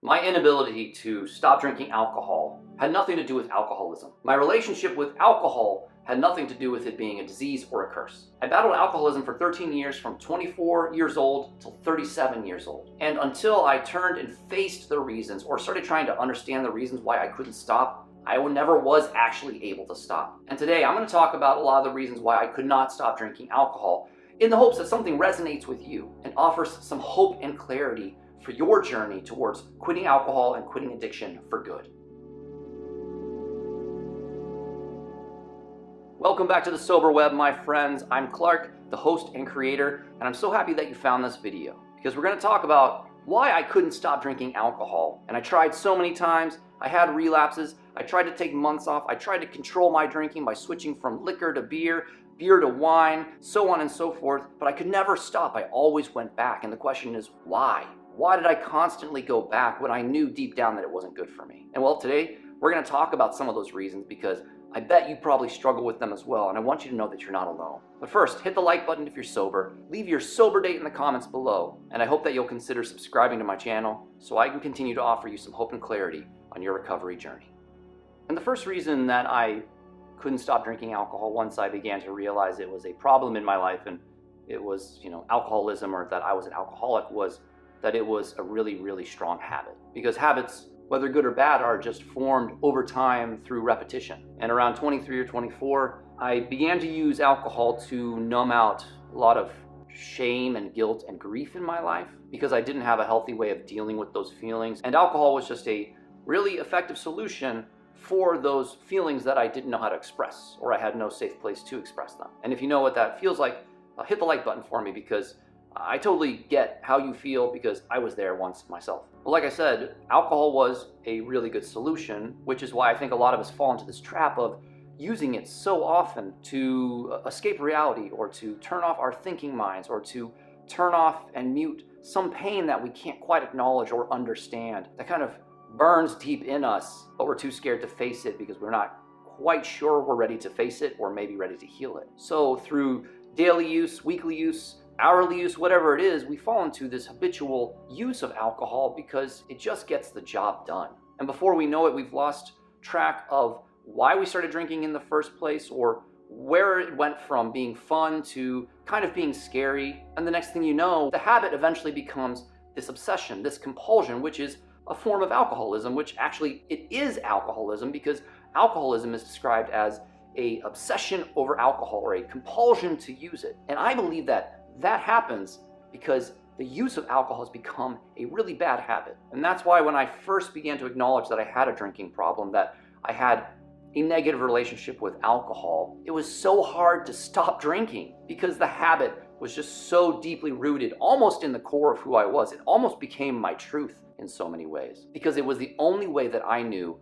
My inability to stop drinking alcohol had nothing to do with alcoholism. My relationship with alcohol had nothing to do with it being a disease or a curse. I battled alcoholism for 13 years, from 24 years old till 37 years old. And until I turned and faced the reasons, or started trying to understand the reasons why I couldn't stop, I never was actually able to stop. And today I'm going to talk about a lot of the reasons why I could not stop drinking alcohol, in the hopes that something resonates with you and offers some hope and clarity for your journey towards quitting alcohol and quitting addiction for good. Welcome back to the Sober Web, my friends. I'm Clark, the host and creator, and I'm so happy that you found this video because we're going to talk about why I couldn't stop drinking alcohol. And I tried so many times. I had relapses. I tried to take months off. I tried to control my drinking by switching from liquor to beer to wine, so on and so forth, but I could never stop. I always went back, and the question is why? Why did I constantly go back when I knew deep down that it wasn't good for me? And well, today we're going to talk about some of those reasons because I bet you probably struggle with them as well, and I want you to know that you're not alone. But first, hit the like button if you're sober, leave your sober date in the comments below, and I hope that you'll consider subscribing to my channel so I can continue to offer you some hope and clarity on your recovery journey. And the first reason that I couldn't stop drinking alcohol once I began to realize it was a problem in my life and it was, alcoholism, or that I was an alcoholic, was that it was a really, really strong habit. Because habits, whether good or bad, are just formed over time through repetition. And around 23 or 24, I began to use alcohol to numb out a lot of shame and guilt and grief in my life because I didn't have a healthy way of dealing with those feelings. And alcohol was just a really effective solution for those feelings that I didn't know how to express, or I had no safe place to express them. And if you know what that feels like, hit the like button for me because I totally get how you feel because I was there once myself. Well, like I said, alcohol was a really good solution, which is why I think a lot of us fall into this trap of using it so often to escape reality, or to turn off our thinking minds, or to turn off and mute some pain that we can't quite acknowledge or understand, that kind of burns deep in us, but we're too scared to face it because we're not quite sure we're ready to face it or maybe ready to heal it. So through daily use, weekly use, hourly use, whatever it is, we fall into this habitual use of alcohol because it just gets the job done. And before we know it, we've lost track of why we started drinking in the first place, or where it went from being fun to kind of being scary. And the next thing you know, the habit eventually becomes this obsession, this compulsion, which is a form of alcoholism, which actually it is alcoholism, because alcoholism is described as a obsession over alcohol, or a compulsion to use it. And I believe that happens because the use of alcohol has become a really bad habit. And that's why when I first began to acknowledge that I had a drinking problem, that I had a negative relationship with alcohol, it was so hard to stop drinking because the habit was just so deeply rooted, almost in the core of who I was. It almost became my truth in so many ways, because it was the only way that I knew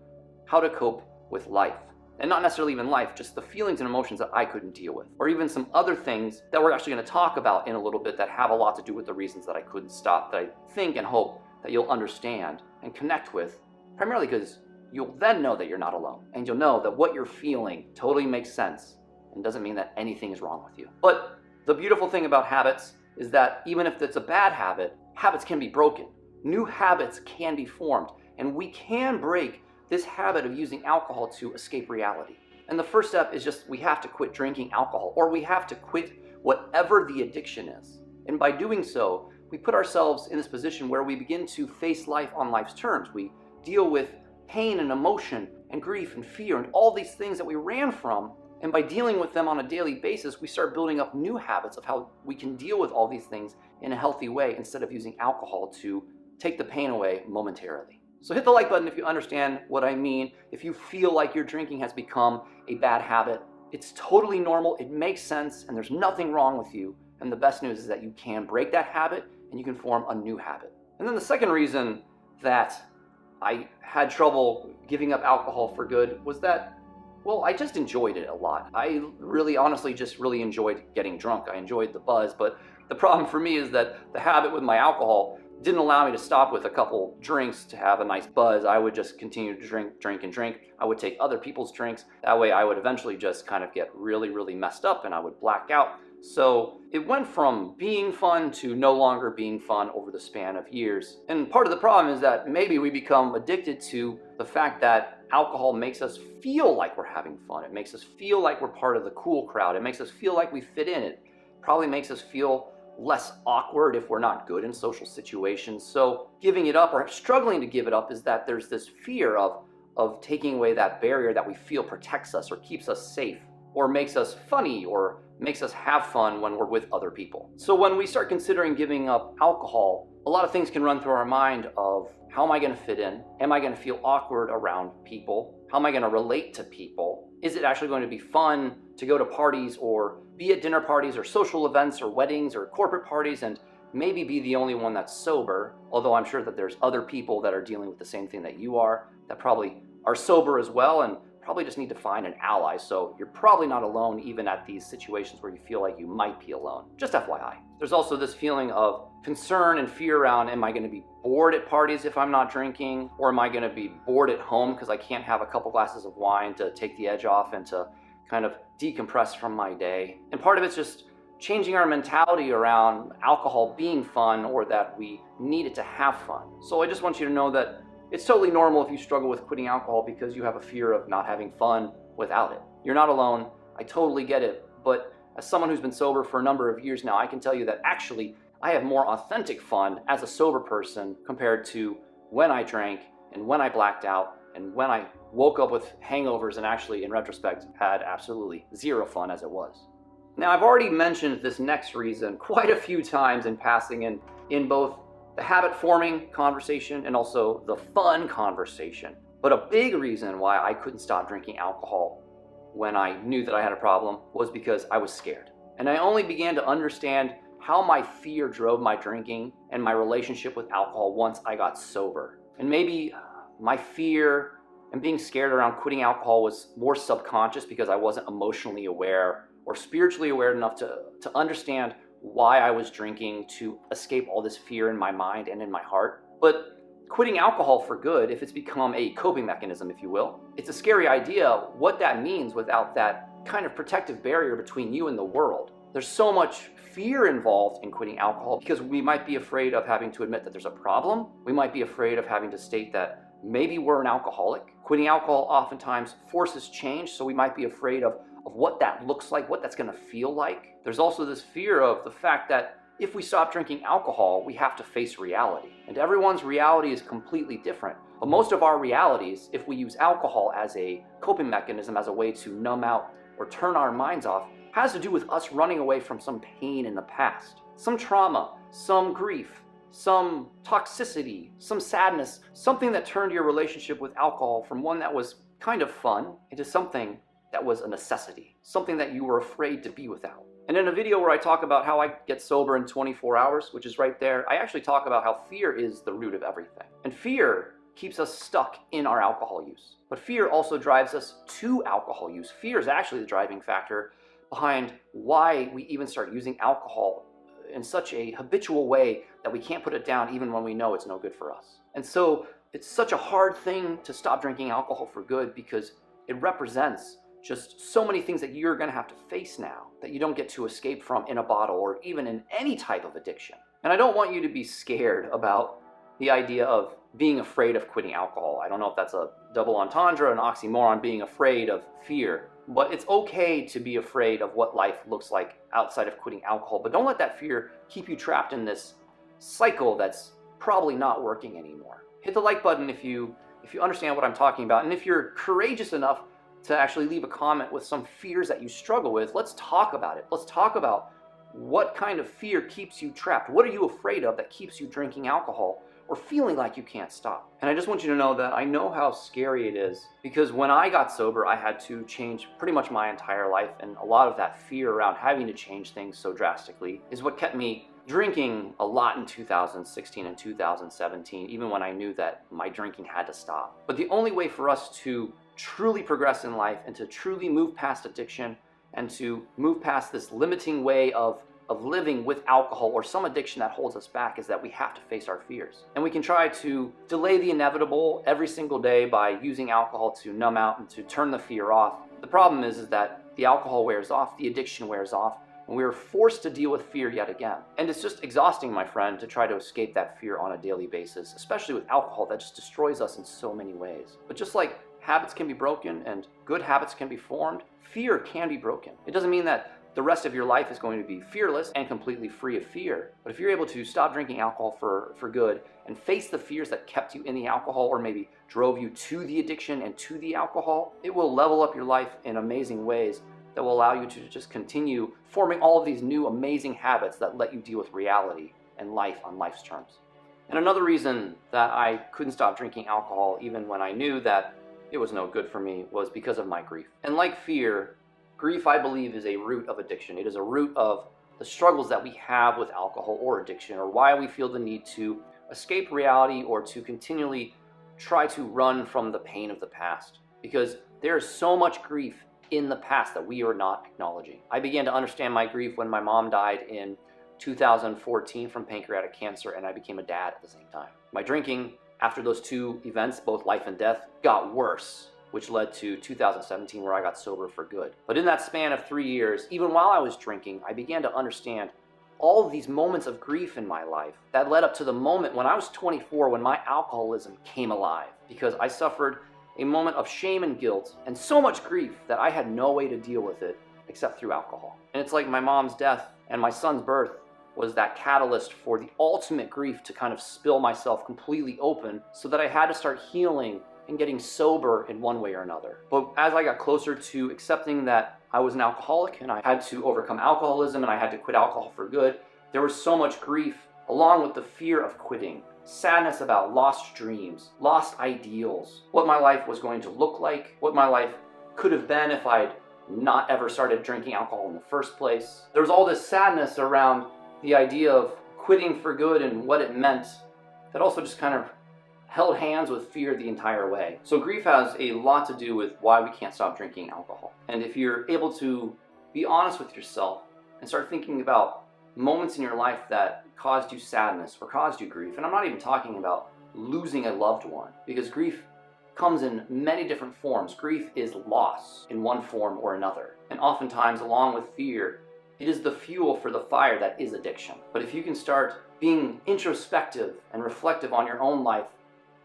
how to cope with life. And not necessarily even life, just the feelings and emotions that I couldn't deal with. Or even some other things that we're actually going to talk about in a little bit that have a lot to do with the reasons that I couldn't stop, that I think and hope that you'll understand and connect with, primarily because you'll then know that you're not alone. And you'll know that what you're feeling totally makes sense and doesn't mean that anything is wrong with you. But the beautiful thing about habits is that even if it's a bad habit, habits can be broken. New habits can be formed, and we can break this habit of using alcohol to escape reality. And the first step is just we have to quit drinking alcohol, or we have to quit whatever the addiction is. And by doing so, we put ourselves in this position where we begin to face life on life's terms. We deal with pain and emotion and grief and fear and all these things that we ran from. And by dealing with them on a daily basis, we start building up new habits of how we can deal with all these things in a healthy way, instead of using alcohol to take the pain away momentarily. So hit the like button if you understand what I mean. If you feel like your drinking has become a bad habit, it's totally normal, it makes sense, and there's nothing wrong with you. And the best news is that you can break that habit and you can form a new habit. And then the second reason that I had trouble giving up alcohol for good was that, well, I just enjoyed it a lot. I really, honestly, just really enjoyed getting drunk. I enjoyed the buzz, but the problem for me is that the habit with my alcohol didn't allow me to stop with a couple drinks to have a nice buzz. I would just continue to drink. I would take other people's drinks. That way I would eventually just kind of get really, really messed up and I would black out. So it went from being fun to no longer being fun over the span of years. And part of the problem is that maybe we become addicted to the fact that alcohol makes us feel like we're having fun. It makes us feel like we're part of the cool crowd. It makes us feel like we fit in. It probably makes us feel less awkward if we're not good in social situations. So giving it up or struggling to give it up is that there's this fear of taking away that barrier that we feel protects us or keeps us safe or makes us funny or makes us have fun when we're with other people. So when we start considering giving up alcohol, a lot of things can run through our mind of how am I going to fit in? Am I going to feel awkward around people? How am I going to relate to people? Is it actually going to be fun to go to parties or be at dinner parties or social events or weddings or corporate parties and maybe be the only one that's sober? Although I'm sure that there's other people that are dealing with the same thing that you are that probably are sober as well and probably just need to find an ally. So you're probably not alone even at these situations where you feel like you might be alone. Just FYI. There's also this feeling of concern and fear around, am I going to be bored at parties if I'm not drinking? Or am I going to be bored at home because I can't have a couple glasses of wine to take the edge off and to kind of decompress from my day? And part of it's just changing our mentality around alcohol being fun or that we need it to have fun. So I just want you to know that it's totally normal if you struggle with quitting alcohol because you have a fear of not having fun without it. You're not alone. I totally get it. But as someone who's been sober for a number of years now, I can tell you that actually I have more authentic fun as a sober person compared to when I drank and when I blacked out and when I woke up with hangovers and actually, in retrospect, had absolutely zero fun as it was. Now, I've already mentioned this next reason quite a few times in passing in both the habit-forming conversation and also the fun conversation. But a big reason why I couldn't stop drinking alcohol when I knew that I had a problem was because I was scared. And I only began to understand how my fear drove my drinking and my relationship with alcohol once I got sober. And maybe my fear and being scared around quitting alcohol was more subconscious because I wasn't emotionally aware or spiritually aware enough to understand why I was drinking to escape all this fear in my mind and in my heart. But quitting alcohol for good, if it's become a coping mechanism, if you will, it's a scary idea what that means without that kind of protective barrier between you and the world. There's so much fear involved in quitting alcohol because we might be afraid of having to admit that there's a problem. We might be afraid of having to state that maybe we're an alcoholic. Quitting alcohol oftentimes forces change, so we might be afraid of what that looks like, what that's going to feel like. There's also this fear of the fact that if we stop drinking alcohol, we have to face reality. And everyone's reality is completely different. But most of our realities, if we use alcohol as a coping mechanism, as a way to numb out or turn our minds off, has to do with us running away from some pain in the past, some trauma, some grief, some toxicity, some sadness, something that turned your relationship with alcohol from one that was kind of fun into something that was a necessity, something that you were afraid to be without. And in a video where I talk about how I get sober in 24 hours, which is right there, I actually talk about how fear is the root of everything. And fear keeps us stuck in our alcohol use. But fear also drives us to alcohol use. Fear is actually the driving factor behind why we even start using alcohol in such a habitual way that we can't put it down even when we know it's no good for us. And so it's such a hard thing to stop drinking alcohol for good because it represents just so many things that you're going to have to face now that you don't get to escape from in a bottle or even in any type of addiction. And I don't want you to be scared about the idea of being afraid of quitting alcohol. I don't know if that's a double entendre, an oxymoron, being afraid of fear. But it's okay to be afraid of what life looks like outside of quitting alcohol. But don't let that fear keep you trapped in this cycle that's probably not working anymore. Hit the like button if you understand what I'm talking about. And if you're courageous enough to actually leave a comment with some fears that you struggle with, let's talk about it. Let's talk about what kind of fear keeps you trapped. What are you afraid of that keeps you drinking alcohol or feeling like you can't stop? And I just want you to know that I know how scary it is because when I got sober, I had to change pretty much my entire life. And a lot of that fear around having to change things so drastically is what kept me drinking a lot in 2016 and 2017, even when I knew that my drinking had to stop. But the only way for us to truly progress in life and to truly move past addiction and to move past this limiting way of living with alcohol or some addiction that holds us back is that we have to face our fears. And we can try to delay the inevitable every single day by using alcohol to numb out and to turn the fear off. The problem is that the alcohol wears off, the addiction wears off, and we are forced to deal with fear yet again. And it's just exhausting, my friend, to try to escape that fear on a daily basis, especially with alcohol that just destroys us in so many ways. But just like habits can be broken and good habits can be formed, fear can be broken. It doesn't mean that the rest of your life is going to be fearless and completely free of fear. But if you're able to stop drinking alcohol for good and face the fears that kept you in the alcohol or maybe drove you to the addiction and to the alcohol, it will level up your life in amazing ways that will allow you to just continue forming all of these new amazing habits that let you deal with reality and life on life's terms. And another reason that I couldn't stop drinking alcohol even when I knew that it was no good for me was because of my grief. And like fear, grief, I believe, is a root of addiction. It is a root of the struggles that we have with alcohol or addiction, or why we feel the need to escape reality or to continually try to run from the pain of the past. Because there is so much grief in the past that we are not acknowledging. I began to understand my grief when my mom died in 2014 from pancreatic cancer, and I became a dad at the same time. My drinking after those two events, both life and death, got worse, which led to 2017 where I got sober for good. But in that span of 3 years, even while I was drinking, I began to understand all of these moments of grief in my life that led up to the moment when I was 24 when my alcoholism came alive, because I suffered a moment of shame and guilt and so much grief that I had no way to deal with it except through alcohol. And it's like my mom's death and my son's birth was that catalyst for the ultimate grief to kind of spill myself completely open, so that I had to start healing and getting sober in one way or another. But as I got closer to accepting that I was an alcoholic and I had to overcome alcoholism and I had to quit alcohol for good, there was so much grief along with the fear of quitting, sadness about lost dreams, lost ideals, what my life was going to look like, what my life could have been if I'd not ever started drinking alcohol in the first place. There was all this sadness around the idea of quitting for good and what it meant that also just kind of held hands with fear the entire way. So grief has a lot to do with why we can't stop drinking alcohol. And if you're able to be honest with yourself and start thinking about moments in your life that caused you sadness or caused you grief, and I'm not even talking about losing a loved one, because grief comes in many different forms. Grief is loss in one form or another. And oftentimes, along with fear, it is the fuel for the fire that is addiction. But if you can start being introspective and reflective on your own life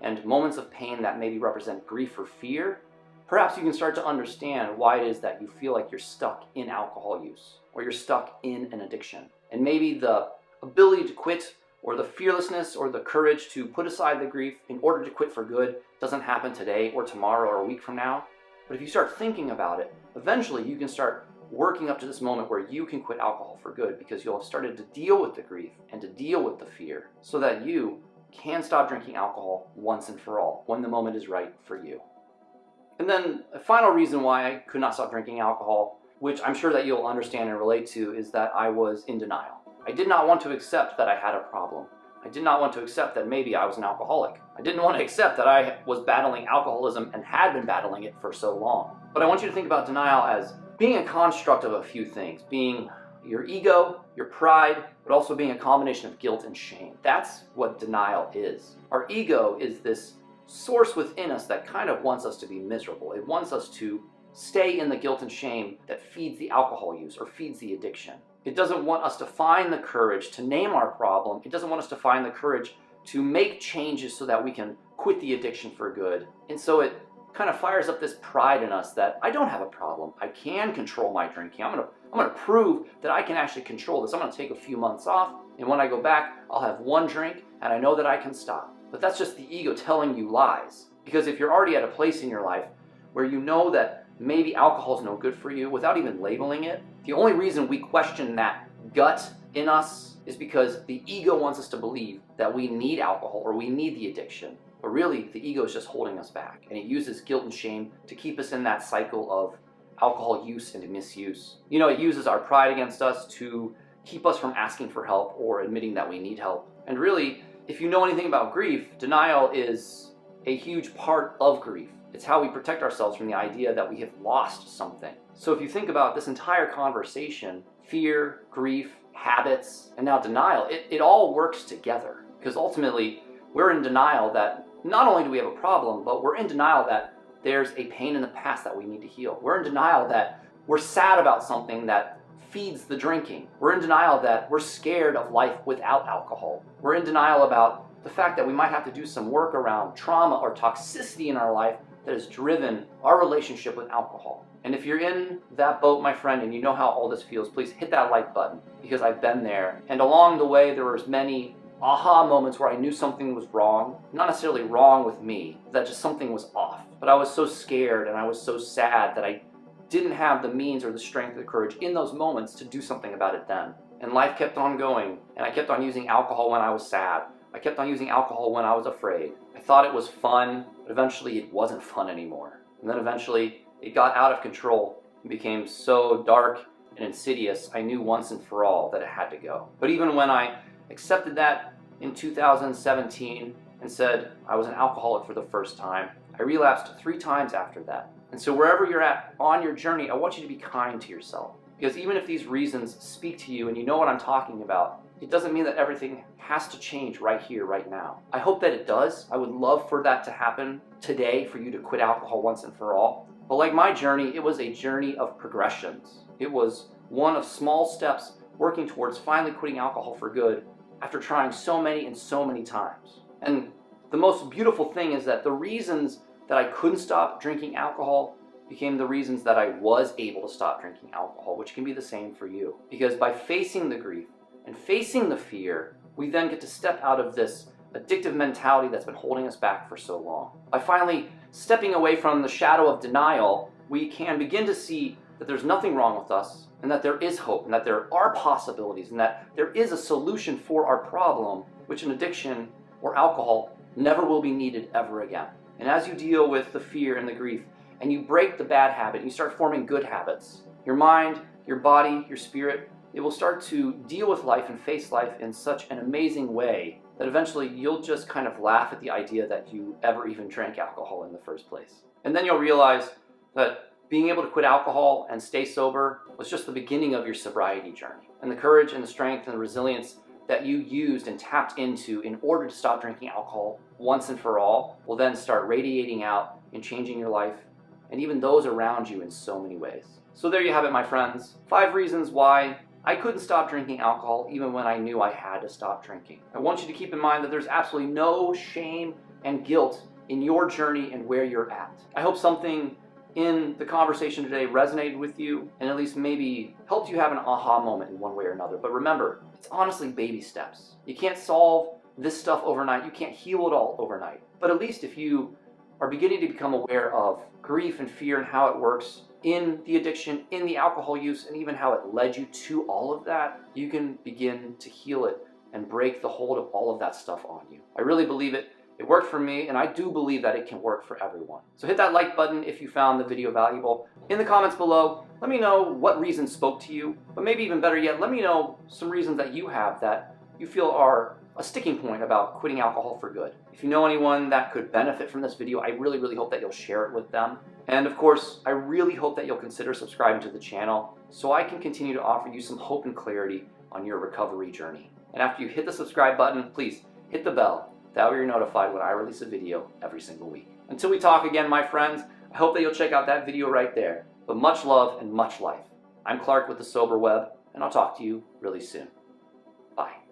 and moments of pain that maybe represent grief or fear, perhaps you can start to understand why it is that you feel like you're stuck in alcohol use or you're stuck in an addiction. And maybe the ability to quit or the fearlessness or the courage to put aside the grief in order to quit for good doesn't happen today or tomorrow or a week from now. But if you start thinking about it, eventually you can start working up to this moment where you can quit alcohol for good, because you'll have started to deal with the grief and to deal with the fear so that you can stop drinking alcohol once and for all when the moment is right for you. And then a final reason why I could not stop drinking alcohol, which I'm sure that you'll understand and relate to, is that I was in denial. I did not want to accept that I had a problem. I did not want to accept that maybe I was an alcoholic. I didn't want to accept that I was battling alcoholism and had been battling it for so long. But I want you to think about denial as being a construct of a few things, being your ego, your pride, but also being a combination of guilt and shame. That's what denial is. Our ego is this source within us that kind of wants us to be miserable. It wants us to stay in the guilt and shame that feeds the alcohol use or feeds the addiction. It doesn't want us to find the courage to name our problem. It doesn't want us to find the courage to make changes so that we can quit the addiction for good. And so it kind of fires up this pride in us that I don't have a problem. I can control my drinking. I'm gonna prove that I can actually control this. I'm gonna take a few months off, and when I go back, I'll have one drink, and I know that I can stop. But that's just the ego telling you lies. Because if you're already at a place in your life where you know that maybe alcohol is no good for you without even labeling it, the only reason we question that gut in us is because the ego wants us to believe that we need alcohol or we need the addiction. But really, the ego is just holding us back, and it uses guilt and shame to keep us in that cycle of alcohol use and misuse. You know, it uses our pride against us to keep us from asking for help or admitting that we need help. And really, if you know anything about grief, denial is a huge part of grief. It's how we protect ourselves from the idea that we have lost something. So if you think about this entire conversation, fear, grief, habits, and now denial, it all works together. Because ultimately, we're in denial that not only do we have a problem, but we're in denial that there's a pain in the past that we need to heal. We're in denial that we're sad about something that feeds the drinking. We're in denial that we're scared of life without alcohol. We're in denial about the fact that we might have to do some work around trauma or toxicity in our life that has driven our relationship with alcohol. And if you're in that boat, my friend, and you know how all this feels, please hit that like button, because I've been there. And along the way, there was many aha moments where I knew something was wrong. Not necessarily wrong with me, that just something was off. But I was so scared and I was so sad that I didn't have the means or the strength or the courage in those moments to do something about it then. And life kept on going, and I kept on using alcohol when I was sad. I kept on using alcohol when I was afraid. I thought it was fun, but eventually it wasn't fun anymore. And then eventually it got out of control and became so dark and insidious, I knew once and for all that it had to go. But even when I accepted that in 2017 and said I was an alcoholic for the first time, I relapsed 3 times after that. And so wherever you're at on your journey, I want you to be kind to yourself. Because even if these reasons speak to you and you know what I'm talking about, it doesn't mean that everything has to change right here, right now. I hope that it does. I would love for that to happen today, for you to quit alcohol once and for all. But like my journey, it was a journey of progressions. It was one of small steps working towards finally quitting alcohol for good after trying so many and so many times. And the most beautiful thing is that the reasons that I couldn't stop drinking alcohol became the reasons that I was able to stop drinking alcohol, which can be the same for you. Because by facing the grief and facing the fear, we then get to step out of this addictive mentality that's been holding us back for so long. By finally stepping away from the shadow of denial, we can begin to see that there's nothing wrong with us, and that there is hope, and that there are possibilities, and that there is a solution for our problem, which an addiction or alcohol never will be needed ever again. And as you deal with the fear and the grief, and you break the bad habit, and you start forming good habits, your mind, your body, your spirit, it will start to deal with life and face life in such an amazing way that eventually you'll just kind of laugh at the idea that you ever even drank alcohol in the first place. And then you'll realize that being able to quit alcohol and stay sober was just the beginning of your sobriety journey. And the courage and the strength and the resilience that you used and tapped into in order to stop drinking alcohol once and for all will then start radiating out and changing your life and even those around you in so many ways. So there you have it, my friends. 5 reasons why I couldn't stop drinking alcohol even when I knew I had to stop drinking. I want you to keep in mind that there's absolutely no shame and guilt in your journey and where you're at. I hope something in the conversation today resonated with you and at least maybe helped you have an aha moment in one way or another. But remember, it's honestly baby steps. You can't solve this stuff overnight. You can't heal it all overnight. But at least if you are beginning to become aware of grief and fear and how it works in the addiction, in the alcohol use, and even how it led you to all of that, you can begin to heal it and break the hold of all of that stuff on you. I really believe it. It worked for me, and I do believe that it can work for everyone. So hit that like button if you found the video valuable. In the comments below, let me know what reasons spoke to you, but maybe even better yet, let me know some reasons that you have that you feel are a sticking point about quitting alcohol for good. If you know anyone that could benefit from this video, I really, really hope that you'll share it with them. And of course, I really hope that you'll consider subscribing to the channel so I can continue to offer you some hope and clarity on your recovery journey. And after you hit the subscribe button, please hit the bell. That way you're notified when I release a video every single week. Until we talk again, my friends, I hope that you'll check out that video right there. But much love and much life. I'm Clark with the Sober Web, and I'll talk to you really soon. Bye.